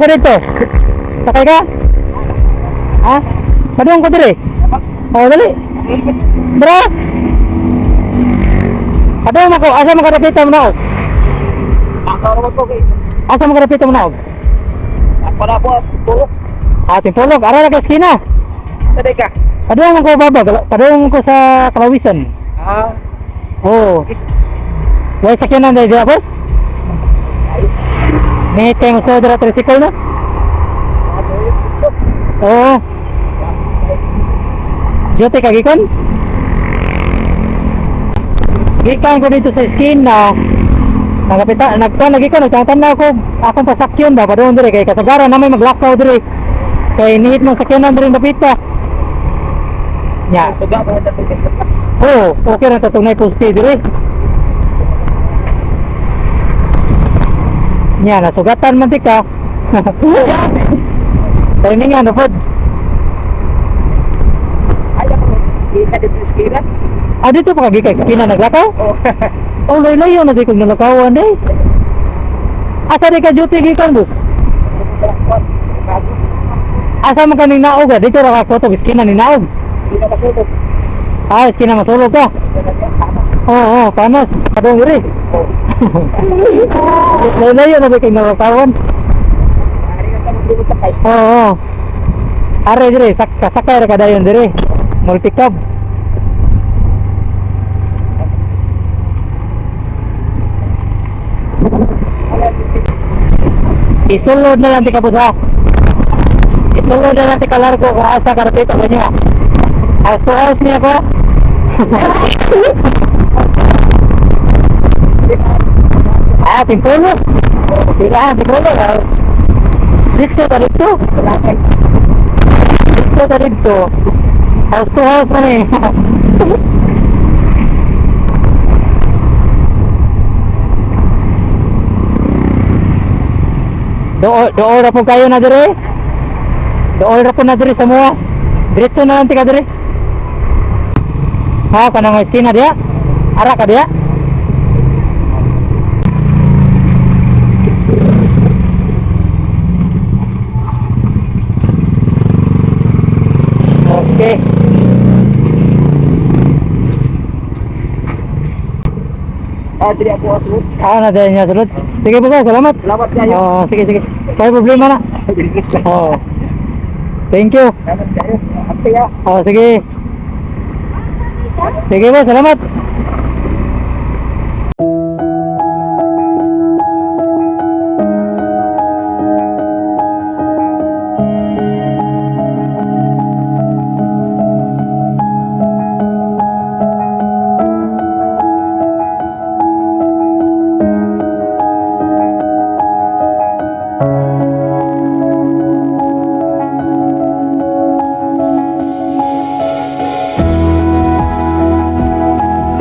ko dito. Sakay ka? Ha? Padung ko dire. Oh, dali. Bro. Padung ako, asa mo karapita mo na? Asa mo karapita mo na? Para po, tulog. Ating pulog, ara na ka eskina. Sadai ka. Padung ko baba, padung ko sa Kalawisan. Ah, Oh. Wala sakyanan dahil dia, boss? May tayo mo sa dara tricycle na? Oo. Jote ka gikon? Gikan ko dito sa skin na nagkapita, nagkuhan lagi ko, nagtatan ako akong pasakyon ba, padoon dire kay kasagaran na may maglakaw dire. Kay nihit ng sakyanan dire napita. Nya. suga ba dito kasi. Oh, okay na tatong na poste dire. Nya, nasugatan man ti ka. Timing ano pod. Ay ako. Kita dito sa skira. Ah, dito pa kagi ka eskina naglakaw? Oh. Oh, layo na di kong nalakawan eh. Asa di ka duty gikan, boss? Sa kwan. Asa man ka ning naog? Dito ra ka ko to eskina ni naog. Hindi na masulog. Ah, eskina masulog ka. Oo, panas. Padong iri. Layo na di kong nalakawan. Ari ka tamo dito sa kay. Oo. Are dire, sakay ra ka dayon dire. Multi-cab. Isulod na lang ti kapos ha. Isulod na lang ti kalargo kung asa karapito ko niya. House to house niya ko. Ah, timpulo. Sila, timpulo. Dito ka dito. Dito ka dito. House to house na eh. Doon ra po kayo na dire. Doon ra po na dire sa mga. Diretso na lang tika dire. Ha, kanang eskina dia. Ara ka dia. Okay. Ah, dili ako asulog. Ah, na din niya sulod. Sige po sir, salamat. Salamat kayo. Oh, sige sige. May problema na. Oh. Thank you. Salamat kayo. Ate ya. Oh, sige. Sige po, salamat.